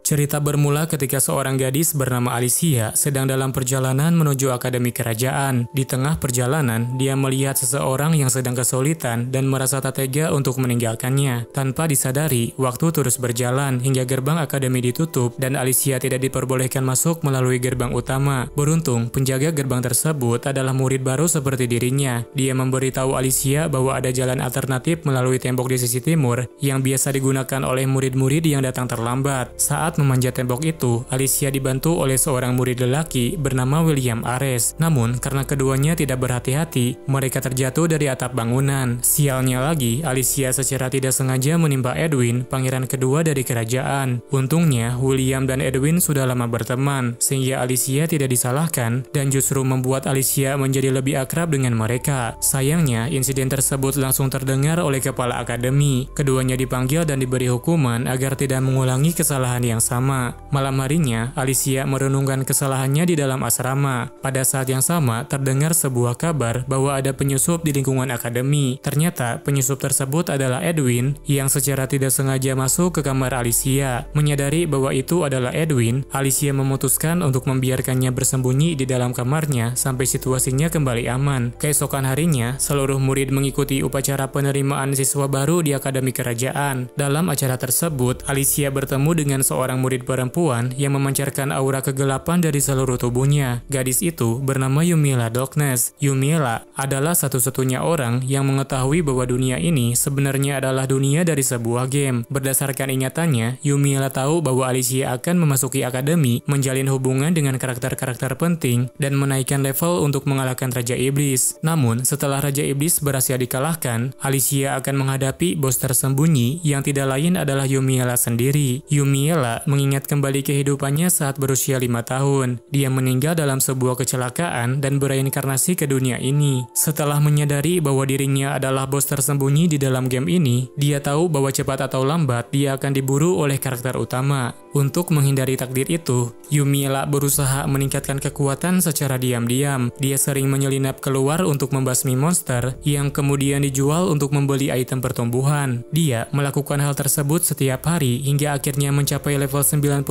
Cerita bermula ketika seorang gadis bernama Alicia sedang dalam perjalanan menuju akademi kerajaan. Di tengah perjalanan, dia melihat seseorang yang sedang kesulitan dan merasa tak tega untuk meninggalkannya. Tanpa disadari, waktu terus berjalan hingga gerbang akademi ditutup dan Alicia tidak diperbolehkan masuk melalui gerbang utama. Beruntung, penjaga gerbang tersebut adalah murid baru seperti dirinya. Dia memberitahu Alicia bahwa ada jalan alternatif melalui tembok di sisi timur yang biasa digunakan oleh murid-murid yang datang terlambat. Saat memanjat tembok itu, Alicia dibantu oleh seorang murid lelaki bernama William Ares. Namun, karena keduanya tidak berhati-hati, mereka terjatuh dari atap bangunan. Sialnya lagi, Alicia secara tidak sengaja menimpa Edwin, pangeran kedua dari kerajaan. Untungnya, William dan Edwin sudah lama berteman, sehingga Alicia tidak disalahkan dan justru membuat Alicia menjadi lebih akrab dengan mereka. Sayangnya, insiden tersebut langsung terdengar oleh kepala akademi. Keduanya dipanggil dan diberi hukuman agar tidak mengulangi kesalahan yang sama. Malam harinya, Alicia merenungkan kesalahannya di dalam asrama. Pada saat yang sama, terdengar sebuah kabar bahwa ada penyusup di lingkungan akademi. Ternyata, penyusup tersebut adalah Edwin yang secara tidak sengaja masuk ke kamar Alicia. Menyadari bahwa itu adalah Edwin, Alicia memutuskan untuk membiarkannya bersembunyi di dalam kamarnya sampai situasinya kembali aman. Keesokan harinya, seluruh murid mengikuti upacara penerimaan siswa baru di akademi kerajaan. Dalam acara tersebut, Alicia bertemu dengan seorang murid perempuan yang memancarkan aura kegelapan dari seluruh tubuhnya. Gadis itu bernama Yumiela Darkness. Yumiela adalah satu-satunya orang yang mengetahui bahwa dunia ini sebenarnya adalah dunia dari sebuah game. Berdasarkan ingatannya, Yumiela tahu bahwa Alicia akan memasuki akademi, menjalin hubungan dengan karakter-karakter penting, dan menaikkan level untuk mengalahkan Raja Iblis. Namun, setelah Raja Iblis berhasil dikalahkan, Alicia akan menghadapi bos tersembunyi yang tidak lain adalah Yumiela sendiri. Yumiela mengingat kembali kehidupannya saat berusia 5 tahun. Dia meninggal dalam sebuah kecelakaan dan bereinkarnasi ke dunia ini. Setelah menyadari bahwa dirinya adalah bos tersembunyi di dalam game ini, dia tahu bahwa cepat atau lambat dia akan diburu oleh karakter utama. Untuk menghindari takdir itu, Yumiela berusaha meningkatkan kekuatan secara diam-diam. Dia sering menyelinap keluar untuk membasmi monster yang kemudian dijual untuk membeli item pertumbuhan. Dia melakukan hal tersebut setiap hari hingga akhirnya mencapai level 99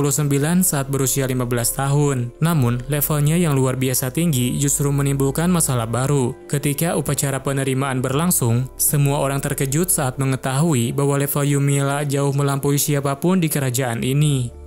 saat berusia 15 tahun. Namun, levelnya yang luar biasa tinggi justru menimbulkan masalah baru. Ketika upacara penerimaan berlangsung, semua orang terkejut saat mengetahui bahwa level Yumiela jauh melampaui siapapun di kerajaan ini.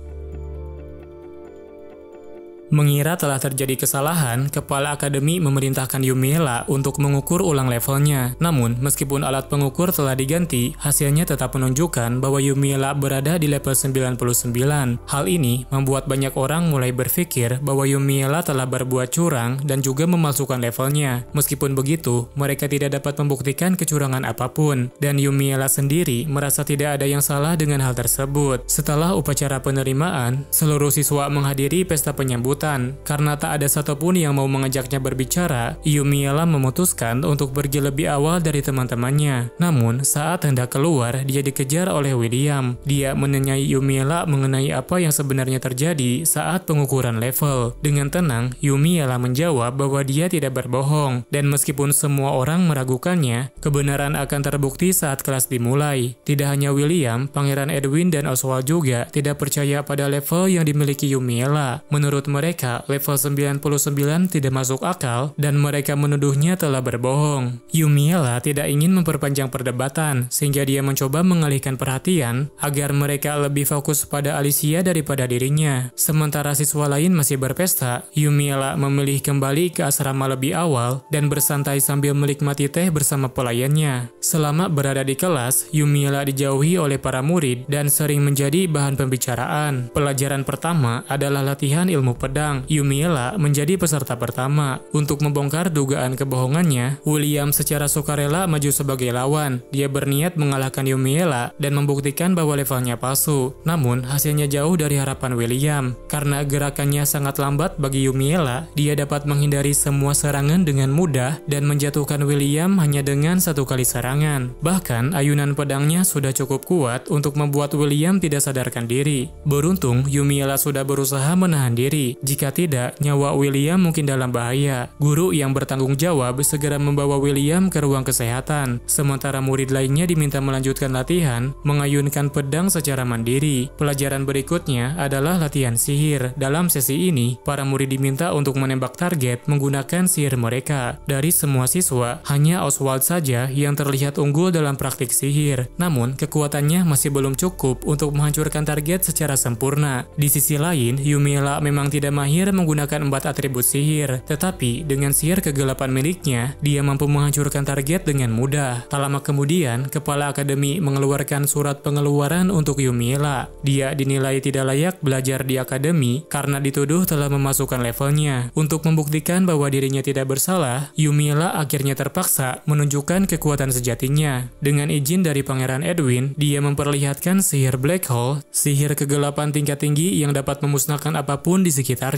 Mengira telah terjadi kesalahan, kepala akademi memerintahkan Yumiela untuk mengukur ulang levelnya. Namun, meskipun alat pengukur telah diganti, hasilnya tetap menunjukkan bahwa Yumiela berada di level 99. Hal ini membuat banyak orang mulai berpikir bahwa Yumiela telah berbuat curang dan juga memalsukan levelnya. Meskipun begitu, mereka tidak dapat membuktikan kecurangan apapun, dan Yumiela sendiri merasa tidak ada yang salah dengan hal tersebut. Setelah upacara penerimaan, seluruh siswa menghadiri pesta penyambutan. Karena tak ada satupun yang mau mengajaknya berbicara, Yumiela memutuskan untuk pergi lebih awal dari teman-temannya. Namun, saat hendak keluar, dia dikejar oleh William. Dia menanyai Yumiela mengenai apa yang sebenarnya terjadi saat pengukuran level. Dengan tenang, Yumiela menjawab bahwa dia tidak berbohong, dan meskipun semua orang meragukannya, kebenaran akan terbukti saat kelas dimulai. Tidak hanya William, Pangeran Edwin dan Oswald juga tidak percaya pada level yang dimiliki Yumiela. Menurut mereka, level 99 tidak masuk akal dan mereka menuduhnya telah berbohong. Yumiela tidak ingin memperpanjang perdebatan, sehingga dia mencoba mengalihkan perhatian agar mereka lebih fokus pada Alicia daripada dirinya. Sementara siswa lain masih berpesta, Yumiela memilih kembali ke asrama lebih awal dan bersantai sambil menikmati teh bersama pelayannya. Selama berada di kelas, Yumiela dijauhi oleh para murid dan sering menjadi bahan pembicaraan. Pelajaran pertama adalah latihan ilmu pedang. Yumiela menjadi peserta pertama. Untuk membongkar dugaan kebohongannya, William secara sukarela maju sebagai lawan. Dia berniat mengalahkan Yumiela dan membuktikan bahwa levelnya palsu. Namun, hasilnya jauh dari harapan William. Karena gerakannya sangat lambat bagi Yumiela, dia dapat menghindari semua serangan dengan mudah dan menjatuhkan William hanya dengan satu kali serangan. Bahkan, ayunan pedangnya sudah cukup kuat untuk membuat William tidak sadarkan diri. Beruntung, Yumiela sudah berusaha menahan diri. Jika tidak, nyawa William mungkin dalam bahaya. Guru yang bertanggung jawab segera membawa William ke ruang kesehatan. Sementara murid lainnya diminta melanjutkan latihan, mengayunkan pedang secara mandiri. Pelajaran berikutnya adalah latihan sihir. Dalam sesi ini, para murid diminta untuk menembak target menggunakan sihir mereka. Dari semua siswa, hanya Oswald saja yang terlihat unggul dalam praktik sihir. Namun, kekuatannya masih belum cukup untuk menghancurkan target secara sempurna. Di sisi lain, Yumiella memang tidak mahir menggunakan 4 atribut sihir, tetapi dengan sihir kegelapan miliknya, dia mampu menghancurkan target dengan mudah. Tak lama kemudian, Kepala Akademi mengeluarkan surat pengeluaran untuk Yumiella. Dia dinilai tidak layak belajar di akademi karena dituduh telah memasukkan levelnya. Untuk membuktikan bahwa dirinya tidak bersalah, Yumiella akhirnya terpaksa menunjukkan kekuatan sejatinya. Dengan izin dari Pangeran Edwin, dia memperlihatkan sihir Black Hole, sihir kegelapan tingkat tinggi yang dapat memusnahkan apapun di sekitarnya.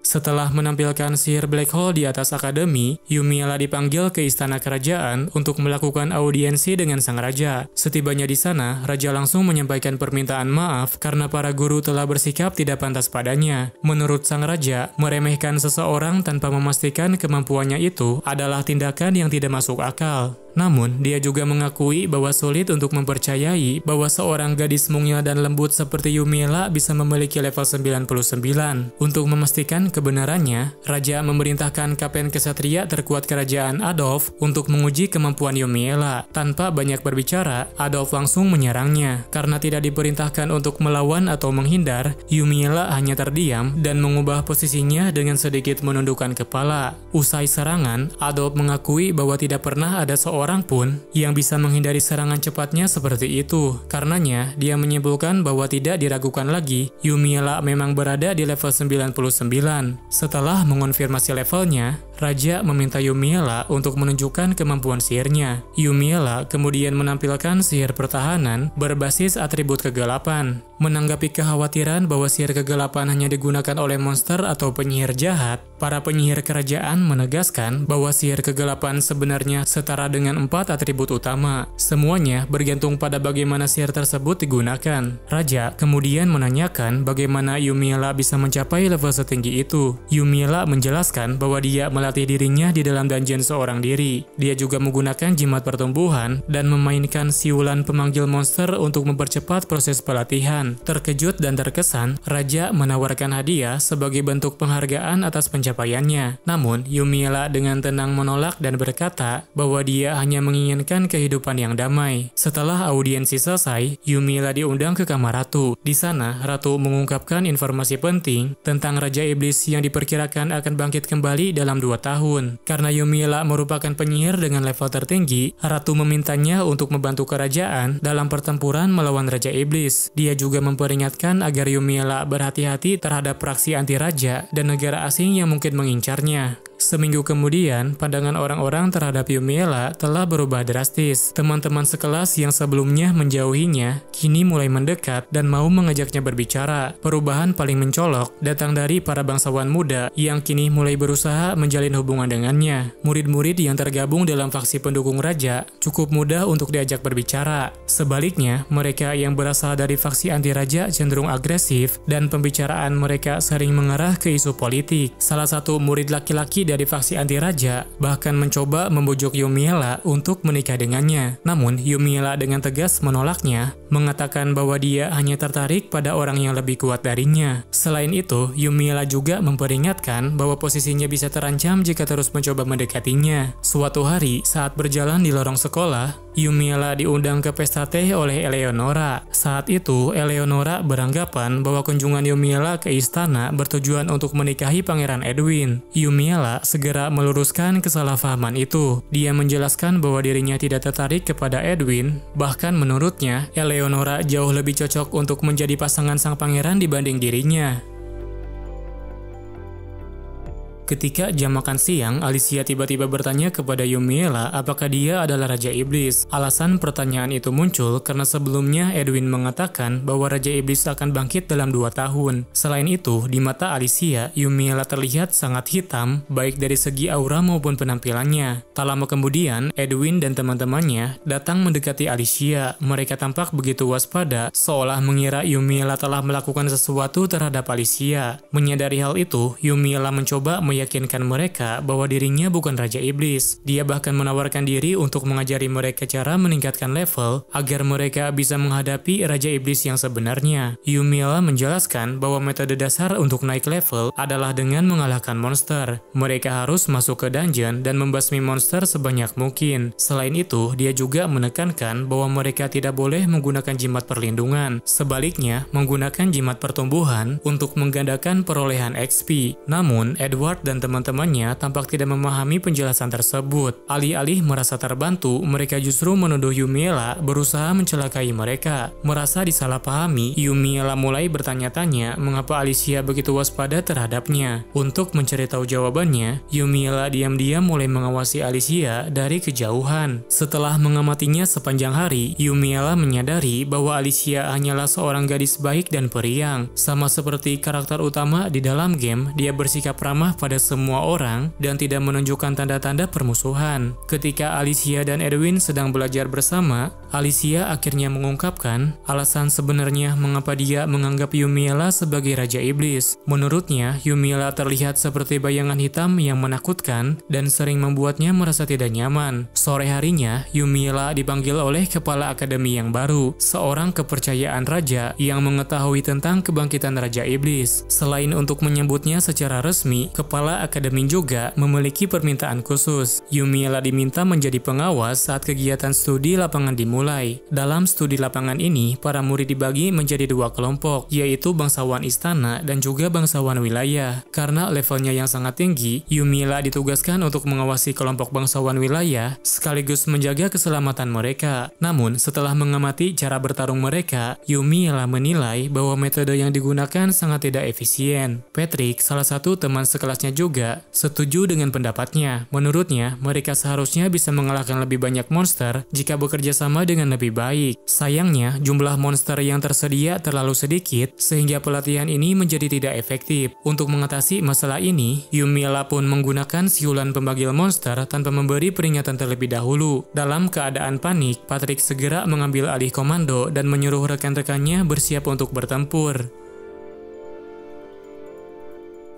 Setelah menampilkan sihir Black Hole di atas akademi, Yumiella dipanggil ke istana kerajaan untuk melakukan audiensi dengan sang raja. Setibanya di sana, raja langsung menyampaikan permintaan maaf karena para guru telah bersikap tidak pantas padanya. Menurut sang raja, meremehkan seseorang tanpa memastikan kemampuannya itu adalah tindakan yang tidak masuk akal. Namun, dia juga mengakui bahwa sulit untuk mempercayai bahwa seorang gadis mungil dan lembut seperti Yumiella bisa memiliki level 99. Untuk memastikan kebenarannya, raja memerintahkan Kapten Kesatria terkuat kerajaan Adolf untuk menguji kemampuan Yumiella. Tanpa banyak berbicara, Adolf langsung menyerangnya. Karena tidak diperintahkan untuk melawan atau menghindar, Yumiella hanya terdiam dan mengubah posisinya dengan sedikit menundukkan kepala. Usai serangan, Adolf mengakui bahwa tidak pernah ada seorang pun yang bisa menghindari serangan cepatnya seperti itu. Karenanya, dia menyimpulkan bahwa tidak diragukan lagi, Yumiella memang berada di level 99. Setelah mengonfirmasi levelnya, raja meminta Yumiella untuk menunjukkan kemampuan sihirnya. Yumiella kemudian menampilkan sihir pertahanan berbasis atribut kegelapan. Menanggapi kekhawatiran bahwa sihir kegelapan hanya digunakan oleh monster atau penyihir jahat, para penyihir kerajaan menegaskan bahwa sihir kegelapan sebenarnya setara dengan 4 atribut utama. Semuanya bergantung pada bagaimana sihir tersebut digunakan. Raja kemudian menanyakan bagaimana Yumiella bisa mencapai level setinggi itu. Yumiella menjelaskan bahwa dia melatih dirinya di dalam dungeon seorang diri. Dia juga menggunakan jimat pertumbuhan dan memainkan siulan pemanggil monster untuk mempercepat proses pelatihan. Terkejut dan terkesan, raja menawarkan hadiah sebagai bentuk penghargaan atas pencapaiannya. Namun, Yumiella dengan tenang menolak dan berkata bahwa dia hanya menginginkan kehidupan yang damai. Setelah audiensi selesai, Yumiella diundang ke kamar ratu. Di sana, ratu mengungkapkan informasi penting tentang Raja Iblis yang diperkirakan akan bangkit kembali dalam 2 tahun. Karena Yumiella merupakan penyihir dengan level tertinggi, ratu memintanya untuk membantu kerajaan dalam pertempuran melawan Raja Iblis. Dia juga memperingatkan agar Yumiella berhati-hati terhadap praksi anti-raja dan negara asing yang mungkin mengincarnya. Seminggu kemudian, pandangan orang-orang terhadap Yumiella telah berubah drastis. Teman-teman sekelas yang sebelumnya menjauhinya, kini mulai mendekat dan mau mengajaknya berbicara. Perubahan paling mencolok datang dari para bangsawan muda yang kini mulai berusaha menjalin hubungan dengannya. Murid-murid yang tergabung dalam faksi pendukung raja cukup mudah untuk diajak berbicara. Sebaliknya, mereka yang berasal dari faksi anti-raja cenderung agresif dan pembicaraan mereka sering mengarah ke isu politik. Salah satu murid laki-laki dari faksi anti-raja bahkan mencoba membujuk Yumiella untuk menikah dengannya. Namun, Yumiella dengan tegas menolaknya, mengatakan bahwa dia hanya tertarik pada orang yang lebih kuat darinya. Selain itu, Yumiella juga memperingatkan bahwa posisinya bisa terancam jika terus mencoba mendekatinya. Suatu hari, saat berjalan di lorong sekolah, Yumiella diundang ke pesta teh oleh Eleonora. Saat itu, Eleonora beranggapan bahwa kunjungan Yumiella ke istana bertujuan untuk menikahi Pangeran Edwin. Yumiella segera meluruskan kesalahpahaman itu. Dia menjelaskan bahwa dirinya tidak tertarik kepada Edwin, bahkan menurutnya, Eleonora jauh lebih cocok untuk menjadi pasangan sang pangeran dibanding dirinya. Ketika jam makan siang, Alicia tiba-tiba bertanya kepada Yumiella apakah dia adalah Raja Iblis. Alasan pertanyaan itu muncul karena sebelumnya Edwin mengatakan bahwa Raja Iblis akan bangkit dalam 2 tahun. Selain itu, di mata Alicia, Yumiella terlihat sangat hitam, baik dari segi aura maupun penampilannya. Tak lama kemudian, Edwin dan teman-temannya datang mendekati Alicia. Mereka tampak begitu waspada, seolah mengira Yumiella telah melakukan sesuatu terhadap Alicia. Menyadari hal itu, Yumiella mencoba meyakinkan mereka bahwa dirinya bukan Raja Iblis. Dia bahkan menawarkan diri untuk mengajari mereka cara meningkatkan level agar mereka bisa menghadapi Raja Iblis yang sebenarnya. Yumiella menjelaskan bahwa metode dasar untuk naik level adalah dengan mengalahkan monster. Mereka harus masuk ke dungeon dan membasmi monster sebanyak mungkin. Selain itu, dia juga menekankan bahwa mereka tidak boleh menggunakan jimat perlindungan. Sebaliknya, menggunakan jimat pertumbuhan untuk menggandakan perolehan XP. Namun, Edward dan teman-temannya tampak tidak memahami penjelasan tersebut. Alih-alih merasa terbantu, mereka justru menuduh Yumiella berusaha mencelakai mereka. Merasa disalahpahami, Yumiella mulai bertanya-tanya mengapa Alicia begitu waspada terhadapnya. Untuk mencari tahu jawabannya, Yumiella diam-diam mulai mengawasi Alicia dari kejauhan. Setelah mengamatinya sepanjang hari, Yumiella menyadari bahwa Alicia hanyalah seorang gadis baik dan periang. Sama seperti karakter utama di dalam game, dia bersikap ramah pada semua orang dan tidak menunjukkan tanda-tanda permusuhan. Ketika Alicia dan Edwin sedang belajar bersama, Alicia akhirnya mengungkapkan alasan sebenarnya mengapa dia menganggap Yumiella sebagai Raja Iblis. Menurutnya, Yumiella terlihat seperti bayangan hitam yang menakutkan dan sering membuatnya merasa tidak nyaman. Sore harinya, Yumiella dipanggil oleh Kepala Akademi yang baru, seorang kepercayaan raja yang mengetahui tentang kebangkitan Raja Iblis. Selain untuk menyebutnya secara resmi, Kepala Akademi juga memiliki permintaan khusus. Yumiella diminta menjadi pengawas saat kegiatan studi lapangan dimulai. Dalam studi lapangan ini, para murid dibagi menjadi 2 kelompok, yaitu bangsawan istana dan juga bangsawan wilayah. Karena levelnya yang sangat tinggi, Yumiella ditugaskan untuk mengawasi kelompok bangsawan wilayah sekaligus menjaga keselamatan mereka. Namun, setelah mengamati cara bertarung mereka, Yumiella menilai bahwa metode yang digunakan sangat tidak efisien. Patrick, salah satu teman sekelasnya juga, setuju dengan pendapatnya. Menurutnya, mereka seharusnya bisa mengalahkan lebih banyak monster jika bekerja sama dengan lebih baik. Sayangnya, jumlah monster yang tersedia terlalu sedikit sehingga pelatihan ini menjadi tidak efektif. Untuk mengatasi masalah ini, Yumiella pun menggunakan siulan pemagil monster tanpa memberi peringatan terlebih dahulu. Dalam keadaan panik, Patrick segera mengambil alih komando dan menyuruh rekan-rekannya bersiap untuk bertempur.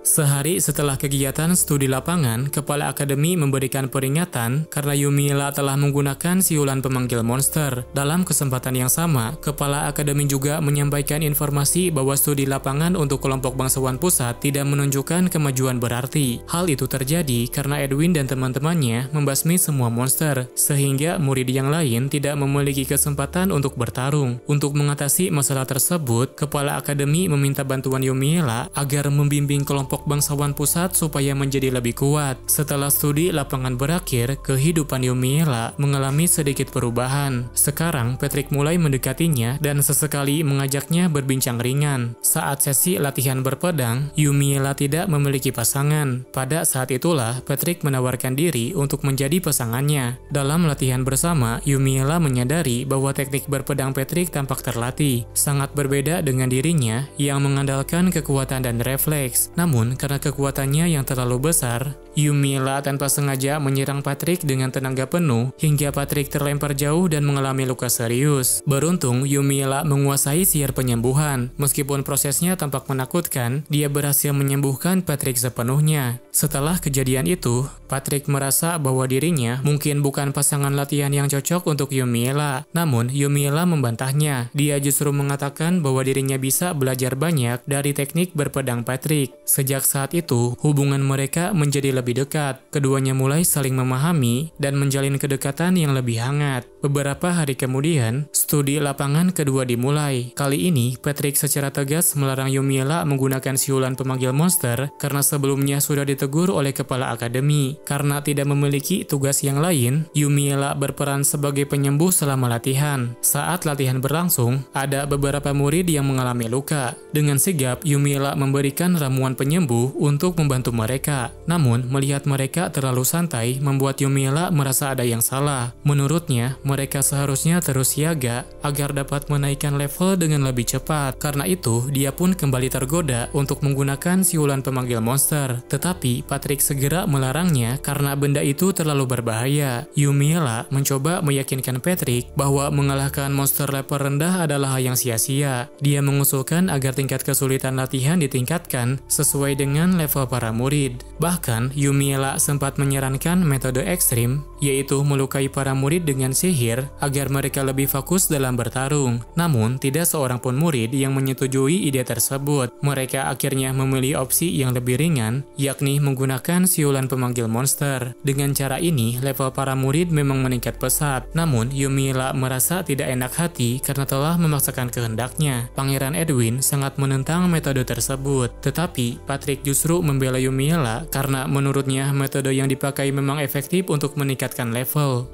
Sehari setelah kegiatan studi lapangan, Kepala Akademi memberikan peringatan karena Yumiella telah menggunakan siulan pemanggil monster. Dalam kesempatan yang sama, Kepala Akademi juga menyampaikan informasi bahwa studi lapangan untuk kelompok bangsawan pusat tidak menunjukkan kemajuan berarti. Hal itu terjadi karena Edwin dan teman-temannya membasmi semua monster, sehingga murid yang lain tidak memiliki kesempatan untuk bertarung. Untuk mengatasi masalah tersebut, Kepala Akademi meminta bantuan Yumiella agar membimbing kelompok bangsawan pusat supaya menjadi lebih kuat. Setelah studi lapangan berakhir, kehidupan Yumiella mengalami sedikit perubahan. Sekarang, Patrick mulai mendekatinya dan sesekali mengajaknya berbincang ringan. Saat sesi latihan berpedang, Yumiella tidak memiliki pasangan. Pada saat itulah, Patrick menawarkan diri untuk menjadi pasangannya. Dalam latihan bersama, Yumiella menyadari bahwa teknik berpedang Patrick tampak terlatih, sangat berbeda dengan dirinya yang mengandalkan kekuatan dan refleks. Namun, karena kekuatannya yang terlalu besar, Yumiella tanpa sengaja menyerang Patrick dengan tenaga penuh hingga Patrick terlempar jauh dan mengalami luka serius. Beruntung, Yumiella menguasai sihir penyembuhan. Meskipun prosesnya tampak menakutkan, dia berhasil menyembuhkan Patrick sepenuhnya. Setelah kejadian itu, Patrick merasa bahwa dirinya mungkin bukan pasangan latihan yang cocok untuk Yumiella. Namun, Yumiella membantahnya. Dia justru mengatakan bahwa dirinya bisa belajar banyak dari teknik berpedang Patrick. Sejak saat itu, hubungan mereka menjadi lebih dekat. Keduanya mulai saling memahami dan menjalin kedekatan yang lebih hangat. Beberapa hari kemudian, Studi lapangan kedua dimulai. Kali ini, Patrick secara tegas melarang Yumiella menggunakan siulan pemanggil monster karena sebelumnya sudah ditegur oleh kepala akademi. Karena tidak memiliki tugas yang lain, Yumiella berperan sebagai penyembuh selama latihan. Saat latihan berlangsung, ada beberapa murid yang mengalami luka. Dengan sigap, Yumiella memberikan ramuan penyembuh untuk membantu mereka. Namun, melihat mereka terlalu santai membuat Yumiella merasa ada yang salah. Menurutnya, mereka seharusnya terus siaga agar dapat menaikkan level dengan lebih cepat. Karena itu, dia pun kembali tergoda untuk menggunakan siulan pemanggil monster. Tetapi, Patrick segera melarangnya karena benda itu terlalu berbahaya. Yumiella mencoba meyakinkan Patrick bahwa mengalahkan monster level rendah adalah hal yang sia-sia. Dia mengusulkan agar tingkat kesulitan latihan ditingkatkan sesuai dengan level para murid. Bahkan, Yumiella sempat menyarankan metode ekstrim, yaitu melukai para murid dengan sihir agar mereka lebih fokus dalam bertarung. Namun, tidak seorang pun murid yang menyetujui ide tersebut. Mereka akhirnya memilih opsi yang lebih ringan, yakni menggunakan siulan pemanggil monster. Dengan cara ini, level para murid memang meningkat pesat. Namun, Yumiella merasa tidak enak hati karena telah memaksakan kehendaknya. Pangeran Edwin sangat menentang metode tersebut. Tetapi, Patrick justru membela Yumiella karena menurutnya metode yang dipakai memang efektif untuk meningkatkan level.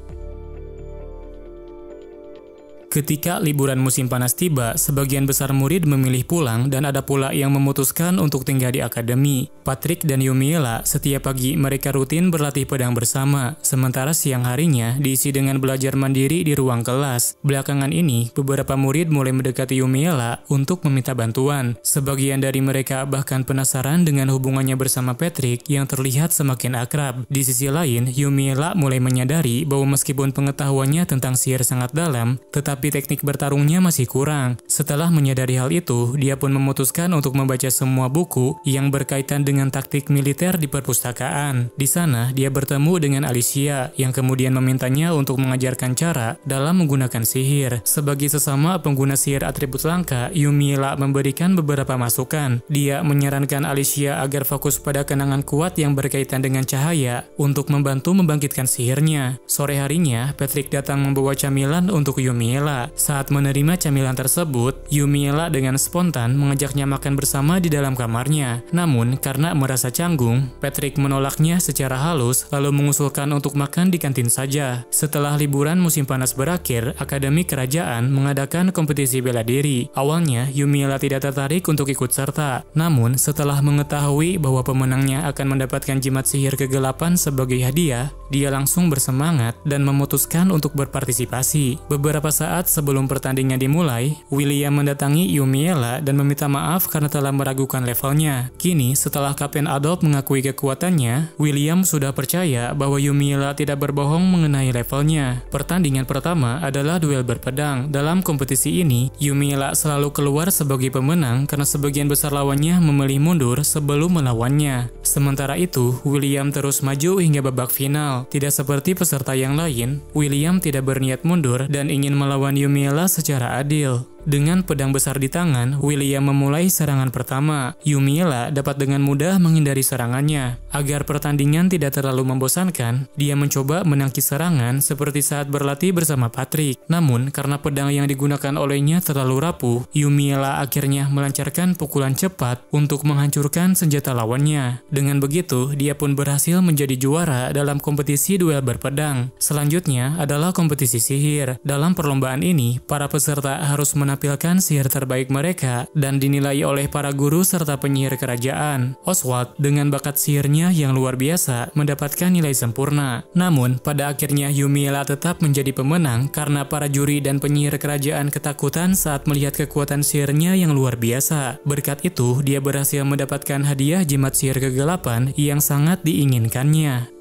Ketika liburan musim panas tiba, sebagian besar murid memilih pulang dan ada pula yang memutuskan untuk tinggal di akademi. Patrick dan Yumiella setiap pagi mereka rutin berlatih pedang bersama, sementara siang harinya diisi dengan belajar mandiri di ruang kelas. Belakangan ini, beberapa murid mulai mendekati Yumiella untuk meminta bantuan. Sebagian dari mereka bahkan penasaran dengan hubungannya bersama Patrick yang terlihat semakin akrab. Di sisi lain, Yumiella mulai menyadari bahwa meskipun pengetahuannya tentang sihir sangat dalam, tetapi teknik bertarungnya masih kurang. Setelah menyadari hal itu, dia pun memutuskan untuk membaca semua buku yang berkaitan dengan taktik militer di perpustakaan. Di sana, dia bertemu dengan Alicia, yang kemudian memintanya untuk mengajarkan cara dalam menggunakan sihir. Sebagai sesama pengguna sihir atribut langka, Yumiella memberikan beberapa masukan. Dia menyarankan Alicia agar fokus pada kenangan kuat yang berkaitan dengan cahaya untuk membantu membangkitkan sihirnya. Sore harinya, Patrick datang membawa camilan untuk Yumiella. Saat menerima camilan tersebut, Yumiella dengan spontan mengajaknya makan bersama di dalam kamarnya. Namun, karena merasa canggung, Patrick menolaknya secara halus lalu mengusulkan untuk makan di kantin saja. Setelah liburan musim panas berakhir, Akademi Kerajaan mengadakan kompetisi bela diri. Awalnya, Yumiella tidak tertarik untuk ikut serta. Namun, setelah mengetahui bahwa pemenangnya akan mendapatkan jimat sihir kegelapan sebagai hadiah, dia langsung bersemangat dan memutuskan untuk berpartisipasi. Beberapa saat sebelum pertandingan dimulai, William mendatangi Yumiella dan meminta maaf karena telah meragukan levelnya. Kini, setelah Kapten Adolf mengakui kekuatannya, William sudah percaya bahwa Yumiella tidak berbohong mengenai levelnya. Pertandingan pertama adalah duel berpedang. Dalam kompetisi ini, Yumiella selalu keluar sebagai pemenang karena sebagian besar lawannya memilih mundur sebelum melawannya. Sementara itu, William terus maju hingga babak final. Tidak seperti peserta yang lain, William tidak berniat mundur dan ingin melawan Yumiella secara adil. Dengan pedang besar di tangan, William memulai serangan pertama. Yumiella dapat dengan mudah menghindari serangannya. Agar pertandingan tidak terlalu membosankan, dia mencoba menangkis serangan seperti saat berlatih bersama Patrick. Namun, karena pedang yang digunakan olehnya terlalu rapuh, Yumiella akhirnya melancarkan pukulan cepat untuk menghancurkan senjata lawannya. Dengan begitu, dia pun berhasil menjadi juara dalam kompetisi duel berpedang. Selanjutnya adalah kompetisi sihir. Dalam perlombaan ini, para peserta harus menampilkan sihir terbaik mereka dan dinilai oleh para guru serta penyihir kerajaan. Oswald dengan bakat sihirnya yang luar biasa mendapatkan nilai sempurna. Namun, pada akhirnya Yumiella tetap menjadi pemenang karena para juri dan penyihir kerajaan ketakutan saat melihat kekuatan sihirnya yang luar biasa. Berkat itu, dia berhasil mendapatkan hadiah jimat sihir kegelapan yang sangat diinginkannya.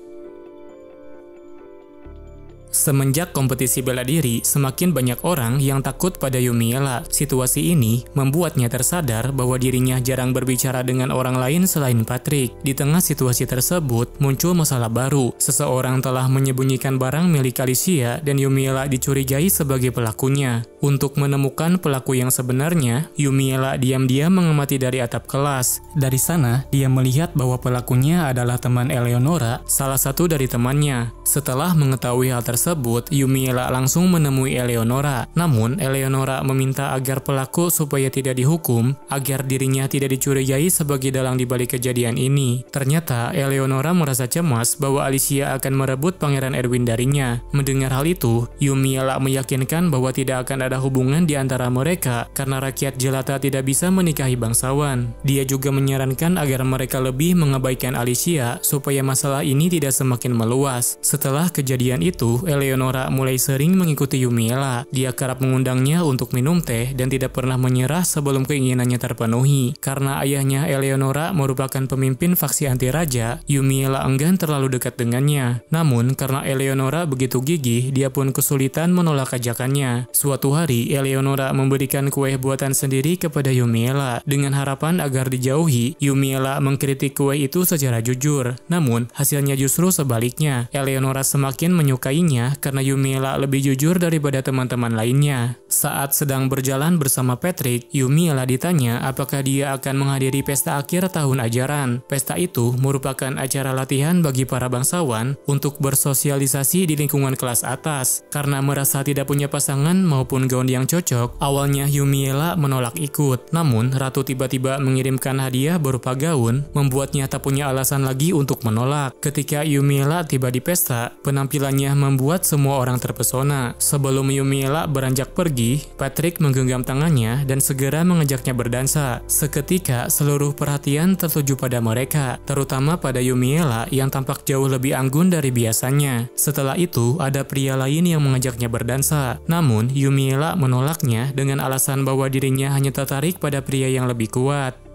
Semenjak kompetisi bela diri, semakin banyak orang yang takut pada Yumiella. Situasi ini membuatnya tersadar bahwa dirinya jarang berbicara dengan orang lain selain Patrick. Di tengah situasi tersebut, muncul masalah baru. Seseorang telah menyembunyikan barang milik Alicia dan Yumiella dicurigai sebagai pelakunya. Untuk menemukan pelaku yang sebenarnya, Yumiella diam-diam mengamati dari atap kelas. Dari sana, dia melihat bahwa pelakunya adalah teman Eleonora, salah satu dari temannya. Setelah mengetahui hal tersebut, tersebut, Yumiella langsung menemui Eleonora. Namun, Eleonora meminta agar pelaku supaya tidak dihukum, agar dirinya tidak dicurigai sebagai dalang di balik kejadian ini. Ternyata, Eleonora merasa cemas bahwa Alicia akan merebut Pangeran Edwin darinya. Mendengar hal itu, Yumiella meyakinkan bahwa tidak akan ada hubungan di antara mereka karena rakyat jelata tidak bisa menikahi bangsawan. Dia juga menyarankan agar mereka lebih mengabaikan Alicia supaya masalah ini tidak semakin meluas. Setelah kejadian itu, Eleonora mulai sering mengikuti Yumiella. Dia kerap mengundangnya untuk minum teh dan tidak pernah menyerah sebelum keinginannya terpenuhi. Karena ayahnya Eleonora merupakan pemimpin faksi anti raja, Yumiella enggan terlalu dekat dengannya. Namun, karena Eleonora begitu gigih, dia pun kesulitan menolak ajakannya. Suatu hari, Eleonora memberikan kue buatan sendiri kepada Yumiella. Dengan harapan agar dijauhi, Yumiella mengkritik kue itu secara jujur. Namun, hasilnya justru sebaliknya. Eleonora semakin menyukainya karena Yumiella lebih jujur daripada teman-teman lainnya. Saat sedang berjalan bersama Patrick, Yumiella ditanya apakah dia akan menghadiri pesta akhir tahun ajaran. Pesta itu merupakan acara latihan bagi para bangsawan untuk bersosialisasi di lingkungan kelas atas. Karena merasa tidak punya pasangan maupun gaun yang cocok, awalnya Yumiella menolak ikut. Namun, Ratu tiba-tiba mengirimkan hadiah berupa gaun, membuatnya tak punya alasan lagi untuk menolak. Ketika Yumiella tiba di pesta, penampilannya membuat semua orang terpesona. Sebelum Yumiella beranjak pergi, Patrick menggenggam tangannya dan segera mengajaknya berdansa. Seketika, seluruh perhatian tertuju pada mereka, terutama pada Yumiella yang tampak jauh lebih anggun dari biasanya. Setelah itu, ada pria lain yang mengajaknya berdansa. Namun, Yumiella menolaknya dengan alasan bahwa dirinya hanya tertarik pada pria yang lebih kuat.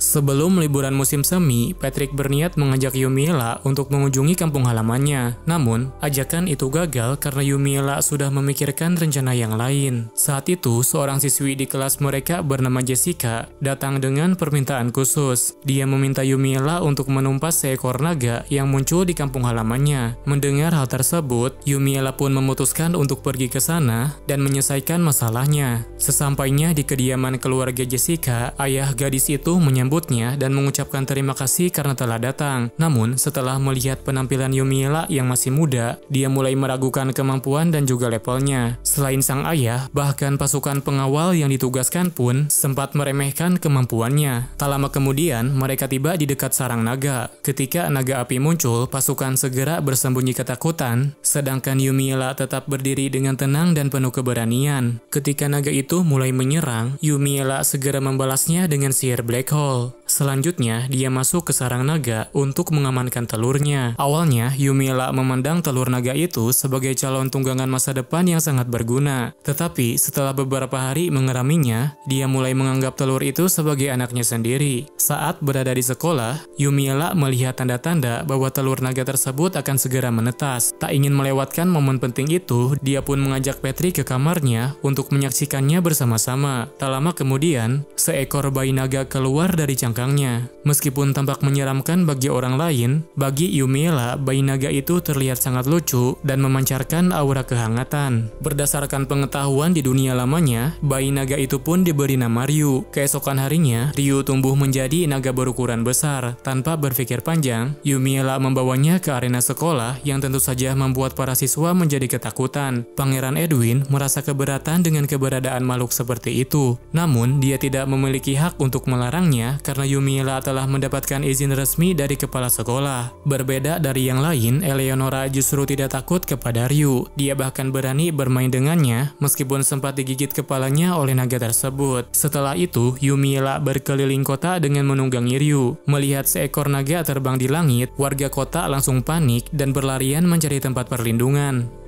Sebelum liburan musim semi, Patrick berniat mengajak Yumiella untuk mengunjungi kampung halamannya. Namun, ajakan itu gagal karena Yumiella sudah memikirkan rencana yang lain. Saat itu, seorang siswi di kelas mereka bernama Jessica datang dengan permintaan khusus. Dia meminta Yumiella untuk menumpas seekor naga yang muncul di kampung halamannya. Mendengar hal tersebut, Yumiella pun memutuskan untuk pergi ke sana dan menyelesaikan masalahnya. Sesampainya di kediaman keluarga Jessica, ayah gadis itu menyambutnya dan mengucapkan terima kasih karena telah datang. Namun, setelah melihat penampilan Yumiella yang masih muda, dia mulai meragukan kemampuan dan juga levelnya. Selain sang ayah, bahkan pasukan pengawal yang ditugaskan pun sempat meremehkan kemampuannya. Tak lama kemudian, mereka tiba di dekat sarang naga. Ketika naga api muncul, pasukan segera bersembunyi ketakutan, sedangkan Yumiella tetap berdiri dengan tenang dan penuh keberanian. Ketika naga itu mulai menyerang, Yumiella segera membalasnya dengan sihir Black Hole. Selanjutnya, dia masuk ke sarang naga untuk mengamankan telurnya. Awalnya, Yumiella memandang telur naga itu sebagai calon tunggangan masa depan yang sangat berguna. Tetapi, setelah beberapa hari mengeraminya, dia mulai menganggap telur itu sebagai anaknya sendiri. Saat berada di sekolah, Yumiella melihat tanda-tanda bahwa telur naga tersebut akan segera menetas. Tak ingin melewatkan momen penting itu, dia pun mengajak Patrick ke kamarnya untuk menyaksikannya bersama-sama. Tak lama kemudian, seekor bayi naga keluar dari cangkangnya. Meskipun tampak menyeramkan bagi orang lain, bagi Yumiella, bayi naga itu terlihat sangat lucu dan memancarkan aura kehangatan. Berdasarkan pengetahuan di dunia lamanya, bayi naga itu pun diberi nama Ryu. Keesokan harinya, Ryu tumbuh menjadi naga berukuran besar. Tanpa berpikir panjang, Yumiella membawanya ke arena sekolah yang tentu saja membuat para siswa menjadi ketakutan. Pangeran Edwin merasa keberatan dengan keberadaan makhluk seperti itu. Namun, dia tidak memiliki hak untuk melarangnya karena Yumiella telah mendapatkan izin resmi dari kepala sekolah. Berbeda dari yang lain, Eleonora justru tidak takut kepada Ryu. Dia bahkan berani bermain dengannya meskipun sempat digigit kepalanya oleh naga tersebut. Setelah itu, Yumiella berkeliling kota dengan menunggangi Ryu. Melihat seekor naga terbang di langit, warga kota langsung panik dan berlarian mencari tempat perlindungan.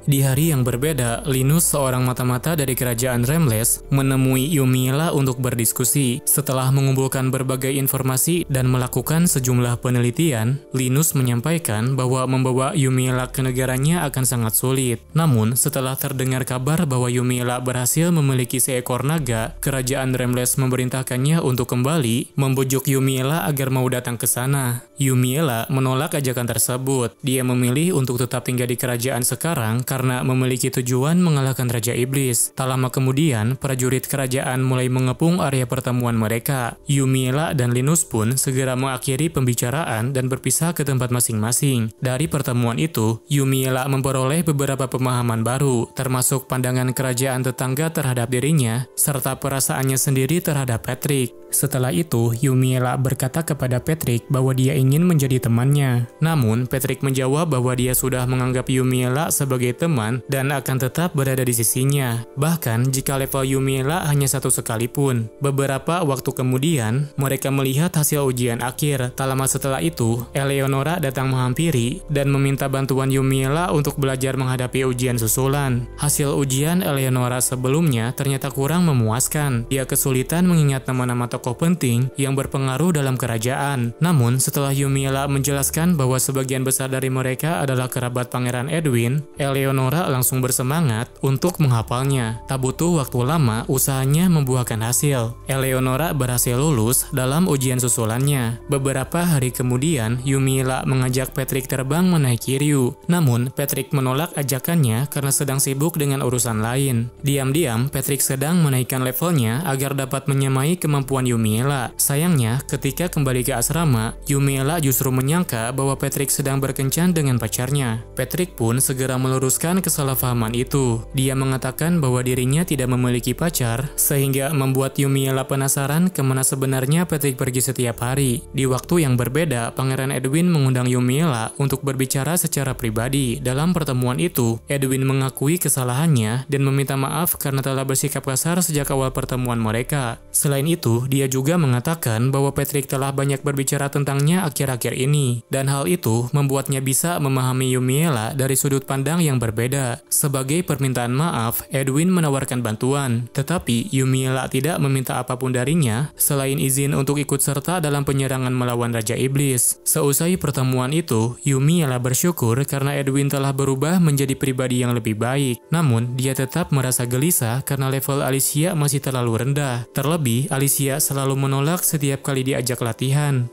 Di hari yang berbeda, Linus, seorang mata-mata dari kerajaan Ramles, menemui Yumiella untuk berdiskusi. Setelah mengumpulkan berbagai informasi dan melakukan sejumlah penelitian, Linus menyampaikan bahwa membawa Yumiella ke negaranya akan sangat sulit. Namun, setelah terdengar kabar bahwa Yumiella berhasil memiliki seekor naga, kerajaan Ramles memerintahkannya untuk kembali, membujuk Yumiella agar mau datang ke sana. Yumiella menolak ajakan tersebut. Dia memilih untuk tetap tinggal di kerajaan sekarang karena memiliki tujuan mengalahkan Raja Iblis. Tak lama kemudian, prajurit kerajaan mulai mengepung area pertemuan mereka. Yumiella dan Linus pun segera mengakhiri pembicaraan dan berpisah ke tempat masing-masing. Dari pertemuan itu, Yumiella memperoleh beberapa pemahaman baru, termasuk pandangan kerajaan tetangga terhadap dirinya, serta perasaannya sendiri terhadap Patrick. Setelah itu, Yumiella berkata kepada Patrick bahwa dia ingin menjadi temannya. Namun, Patrick menjawab bahwa dia sudah menganggap Yumiella sebagai teman dan akan tetap berada di sisinya, bahkan jika level Yumiella hanya 1 sekalipun. Beberapa waktu kemudian, mereka melihat hasil ujian akhir. Tak lama setelah itu, Eleonora datang menghampiri dan meminta bantuan Yumiella untuk belajar menghadapi ujian susulan. Hasil ujian Eleonora sebelumnya ternyata kurang memuaskan. Dia kesulitan mengingat nama-nama tokoh penting yang berpengaruh dalam kerajaan. Namun, setelah Yumiella menjelaskan bahwa sebagian besar dari mereka adalah kerabat Pangeran Edwin, Eleonora langsung bersemangat untuk menghafalnya. Tak butuh waktu lama, usahanya membuahkan hasil. Eleonora berhasil lulus dalam ujian susulannya. Beberapa hari kemudian, Yumiella mengajak Patrick terbang menaiki Ryu. Namun, Patrick menolak ajakannya karena sedang sibuk dengan urusan lain. Diam-diam, Patrick sedang menaikkan levelnya agar dapat menyamai kemampuan Yumiella. Sayangnya, ketika kembali ke asrama, Yumiella justru menyangka bahwa Patrick sedang berkencan dengan pacarnya. Patrick pun segera meluruskan kesalahpahaman itu. Dia mengatakan bahwa dirinya tidak memiliki pacar, sehingga membuat Yumiella penasaran kemana sebenarnya Patrick pergi setiap hari. Di waktu yang berbeda, Pangeran Edwin mengundang Yumiella untuk berbicara secara pribadi. Dalam pertemuan itu, Edwin mengakui kesalahannya dan meminta maaf karena telah bersikap kasar sejak awal pertemuan mereka. Selain itu, dia juga mengatakan bahwa Patrick telah banyak berbicara tentangnya akhir-akhir ini, dan hal itu membuatnya bisa memahami Yumiella dari sudut pandang yang berbeda. Sebagai permintaan maaf, Edwin menawarkan bantuan, tetapi Yumiella tidak meminta apapun darinya selain izin untuk ikut serta dalam penyerangan melawan Raja Iblis. Seusai pertemuan itu, Yumiella bersyukur karena Edwin telah berubah menjadi pribadi yang lebih baik. Namun, dia tetap merasa gelisah karena level Alicia masih terlalu rendah. Terlebih, Alicia selalu menolak setiap kali diajak latihan.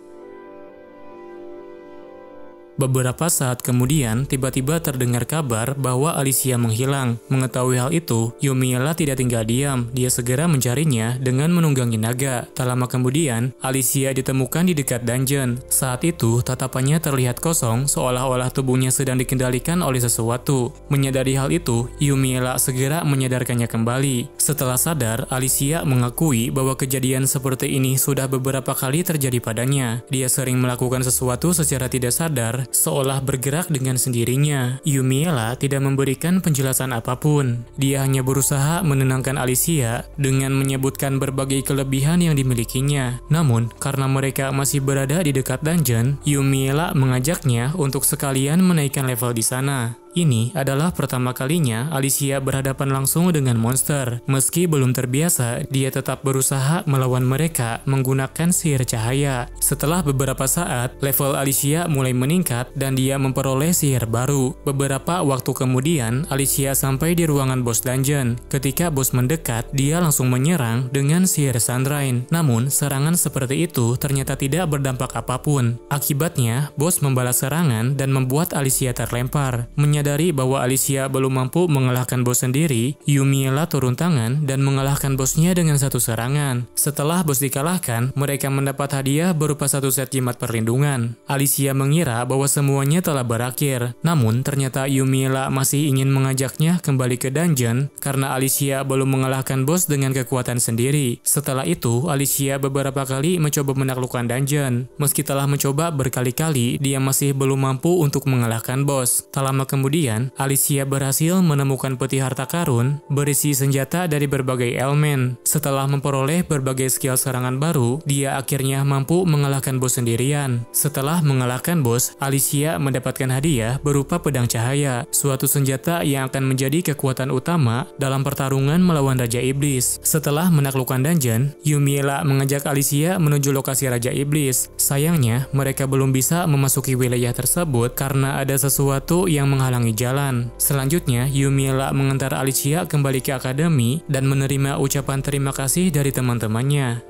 Beberapa saat kemudian, tiba-tiba terdengar kabar bahwa Alicia menghilang. Mengetahui hal itu, Yumiella tidak tinggal diam. Dia segera mencarinya dengan menunggangi naga. Tak lama kemudian, Alicia ditemukan di dekat dungeon. Saat itu, tatapannya terlihat kosong, seolah-olah tubuhnya sedang dikendalikan oleh sesuatu. Menyadari hal itu, Yumiella segera menyadarkannya kembali. Setelah sadar, Alicia mengakui bahwa kejadian seperti ini sudah beberapa kali terjadi padanya. Dia sering melakukan sesuatu secara tidak sadar, seolah bergerak dengan sendirinya. Yumiella tidak memberikan penjelasan apapun. Dia hanya berusaha menenangkan Alicia dengan menyebutkan berbagai kelebihan yang dimilikinya. Namun, karena mereka masih berada di dekat dungeon, Yumiella mengajaknya untuk sekalian menaikkan level di sana. Ini adalah pertama kalinya Alicia berhadapan langsung dengan monster. Meski belum terbiasa, dia tetap berusaha melawan mereka menggunakan sihir cahaya. Setelah beberapa saat, level Alicia mulai meningkat dan dia memperoleh sihir baru. Beberapa waktu kemudian, Alicia sampai di ruangan bos dungeon. Ketika bos mendekat, dia langsung menyerang dengan sihir Sunrise. Namun, serangan seperti itu ternyata tidak berdampak apapun. Akibatnya, bos membalas serangan dan membuat Alicia terlempar. Menyadari bahwa Alicia belum mampu mengalahkan bos sendiri, Yumiella turun tangan dan mengalahkan bosnya dengan satu serangan. Setelah bos dikalahkan, mereka mendapat hadiah berupa satu set jimat perlindungan. Alicia mengira bahwa semuanya telah berakhir, namun ternyata Yumiella masih ingin mengajaknya kembali ke dungeon karena Alicia belum mengalahkan bos dengan kekuatan sendiri. Setelah itu, Alicia beberapa kali mencoba menaklukkan dungeon. Meski telah mencoba berkali-kali, dia masih belum mampu untuk mengalahkan bos. Tak lama kemudian, Alicia berhasil menemukan peti harta karun berisi senjata dari berbagai elemen. Setelah memperoleh berbagai skill serangan baru, dia akhirnya mampu mengalahkan bos sendirian. Setelah mengalahkan bos, Alicia mendapatkan hadiah berupa pedang cahaya, suatu senjata yang akan menjadi kekuatan utama dalam pertarungan melawan Raja Iblis. Setelah menaklukkan dungeon, Yumiella mengajak Alicia menuju lokasi Raja Iblis. Sayangnya, mereka belum bisa memasuki wilayah tersebut karena ada sesuatu yang menghalangi jalan. Selanjutnya, Yumiella mengantar Alicia kembali ke akademi dan menerima ucapan terima kasih dari teman-temannya.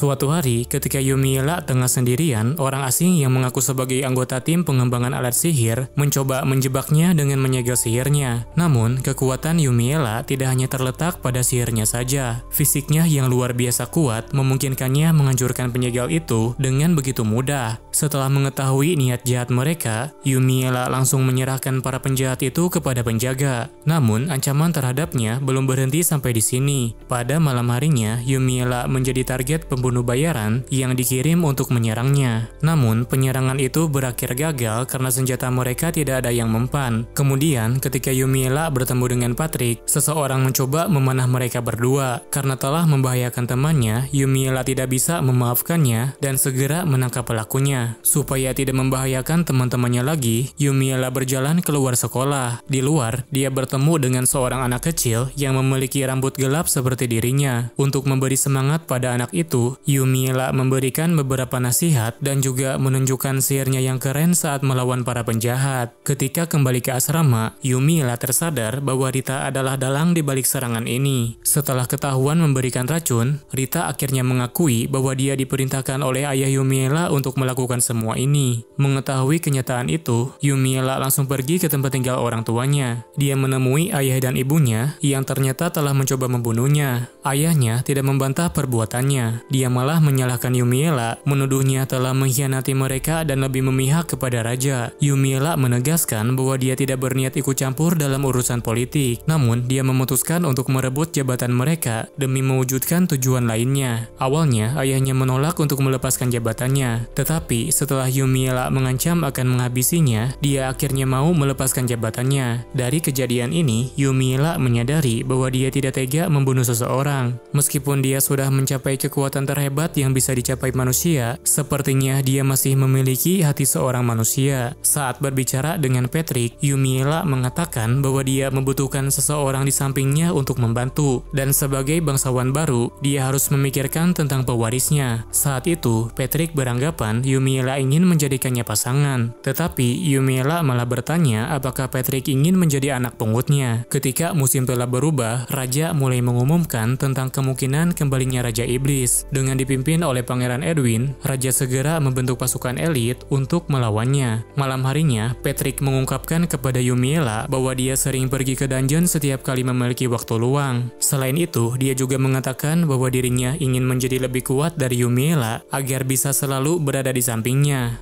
Suatu hari, ketika Yumiela tengah sendirian, orang asing yang mengaku sebagai anggota tim pengembangan alat sihir mencoba menjebaknya dengan menyegel sihirnya. Namun, kekuatan Yumiela tidak hanya terletak pada sihirnya saja. Fisiknya yang luar biasa kuat memungkinkannya menghancurkan penyegel itu dengan begitu mudah. Setelah mengetahui niat jahat mereka, Yumiela langsung menyerahkan para penjahat itu kepada penjaga. Namun, ancaman terhadapnya belum berhenti sampai di sini. Pada malam harinya, Yumiela menjadi target pembunuh bayaran yang dikirim untuk menyerangnya. Namun, penyerangan itu berakhir gagal karena senjata mereka tidak ada yang mempan. Kemudian, ketika Yumiela bertemu dengan Patrick, seseorang mencoba memanah mereka berdua. Karena telah membahayakan temannya, Yumiela tidak bisa memaafkannya dan segera menangkap pelakunya. Supaya tidak membahayakan teman-temannya lagi, Yumiela berjalan keluar sekolah. Di luar, dia bertemu dengan seorang anak kecil yang memiliki rambut gelap seperti dirinya. Untuk memberi semangat pada anak itu, Yumiela memberikan beberapa nasihat dan juga menunjukkan sihirnya yang keren saat melawan para penjahat. Ketika kembali ke asrama, Yumiela tersadar bahwa Rita adalah dalang di balik serangan ini. Setelah ketahuan memberikan racun, Rita akhirnya mengakui bahwa dia diperintahkan oleh ayah Yumiela untuk melakukan semua ini. Mengetahui kenyataan itu, Yumiela langsung pergi ke tempat tinggal orang tuanya. Dia menemui ayah dan ibunya yang ternyata telah mencoba membunuhnya. Ayahnya tidak membantah perbuatannya. Dia malah menyalahkan Yumiela, menuduhnya telah mengkhianati mereka dan lebih memihak kepada raja. Yumiela menegaskan bahwa dia tidak berniat ikut campur dalam urusan politik. Namun, dia memutuskan untuk merebut jabatan mereka demi mewujudkan tujuan lainnya. Awalnya, ayahnya menolak untuk melepaskan jabatannya. Tetapi, setelah Yumiela mengancam akan menghabisinya, dia akhirnya mau melepaskan jabatannya. Dari kejadian ini, Yumiela menyadari bahwa dia tidak tega membunuh seseorang. Meskipun dia sudah mencapai kekuatan terhebat yang bisa dicapai manusia, sepertinya dia masih memiliki hati seorang manusia. Saat berbicara dengan Patrick, Yumiela mengatakan bahwa dia membutuhkan seseorang di sampingnya untuk membantu, dan sebagai bangsawan baru, dia harus memikirkan tentang pewarisnya. Saat itu, Patrick beranggapan Yumiela ingin menjadikannya pasangan, tetapi Yumiela malah bertanya apakah Patrick ingin menjadi anak pungutnya. Ketika musim telah berubah, Raja mulai mengumumkan tentang kemungkinan kembalinya Raja Iblis. Dengan dipimpin oleh Pangeran Edwin, Raja segera membentuk pasukan elit untuk melawannya. Malam harinya, Patrick mengungkapkan kepada Yumiela bahwa dia sering pergi ke dungeon setiap kali memiliki waktu luang. Selain itu, dia juga mengatakan bahwa dirinya ingin menjadi lebih kuat dari Yumiela agar bisa selalu berada di sampingnya.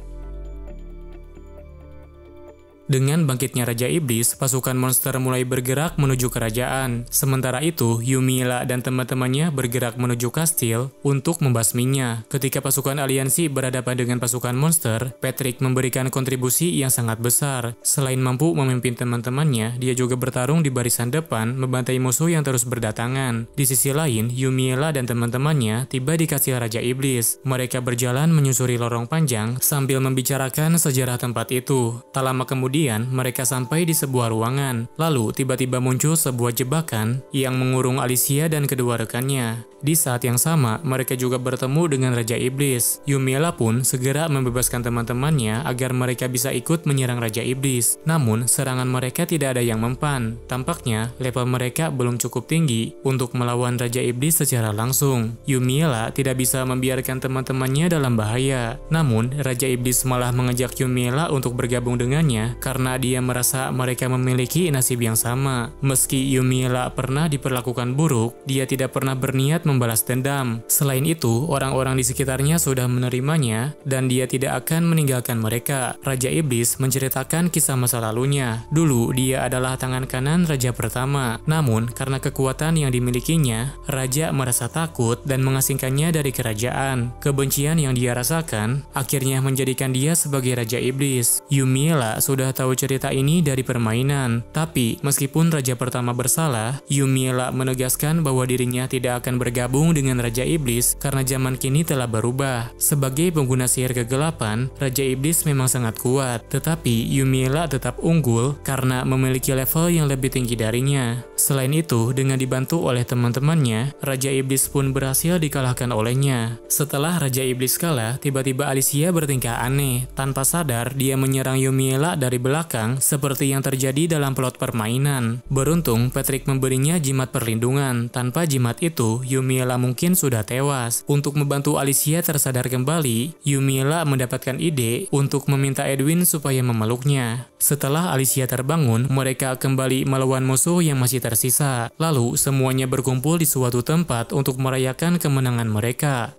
Dengan bangkitnya Raja Iblis, pasukan monster mulai bergerak menuju kerajaan. Sementara itu, Yumiela dan teman-temannya bergerak menuju kastil untuk membasminya. Ketika pasukan aliansi berhadapan dengan pasukan monster, Patrick memberikan kontribusi yang sangat besar. Selain mampu memimpin teman-temannya, dia juga bertarung di barisan depan, membantai musuh yang terus berdatangan. Di sisi lain, Yumiela dan teman-temannya tiba di kastil Raja Iblis. Mereka berjalan menyusuri lorong panjang sambil membicarakan sejarah tempat itu. Tak lama kemudian, mereka sampai di sebuah ruangan. Lalu tiba-tiba muncul sebuah jebakan yang mengurung Alicia dan kedua rekannya. Di saat yang sama, mereka juga bertemu dengan Raja Iblis. Yumiela pun segera membebaskan teman-temannya agar mereka bisa ikut menyerang Raja Iblis. Namun, serangan mereka tidak ada yang mempan. Tampaknya, level mereka belum cukup tinggi untuk melawan Raja Iblis secara langsung. Yumiela tidak bisa membiarkan teman-temannya dalam bahaya. Namun, Raja Iblis malah mengajak Yumiela untuk bergabung dengannya karena dia merasa mereka memiliki nasib yang sama. Meski Yumiela pernah diperlakukan buruk, dia tidak pernah berniat membalas dendam. Selain itu, orang-orang di sekitarnya sudah menerimanya dan dia tidak akan meninggalkan mereka. Raja Iblis menceritakan kisah masa lalunya. Dulu, dia adalah tangan kanan raja pertama. Namun, karena kekuatan yang dimilikinya, raja merasa takut dan mengasingkannya dari kerajaan. Kebencian yang dia rasakan akhirnya menjadikan dia sebagai Raja Iblis. Yumiela sudah tahu cerita ini dari permainan. Tapi, meskipun raja pertama bersalah, Yumiela menegaskan bahwa dirinya tidak akan bergabung dengan Raja Iblis karena zaman kini telah berubah. Sebagai pengguna sihir kegelapan, Raja Iblis memang sangat kuat, tetapi Yumiela tetap unggul karena memiliki level yang lebih tinggi darinya. Selain itu, dengan dibantu oleh teman-temannya, Raja Iblis pun berhasil dikalahkan olehnya. Setelah Raja Iblis kalah, tiba-tiba Alicia bertingkah aneh. Tanpa sadar, dia menyerang Yumiella dari belakang seperti yang terjadi dalam plot permainan. Beruntung, Patrick memberinya jimat perlindungan. Tanpa jimat itu, Yumiella mungkin sudah tewas. Untuk membantu Alicia tersadar kembali, Yumiella mendapatkan ide untuk meminta Edwin supaya memeluknya. Setelah Alicia terbangun, mereka kembali melawan musuh yang masih tersisa. Lalu, semuanya berkumpul di suatu tempat untuk merayakan kemenangan mereka.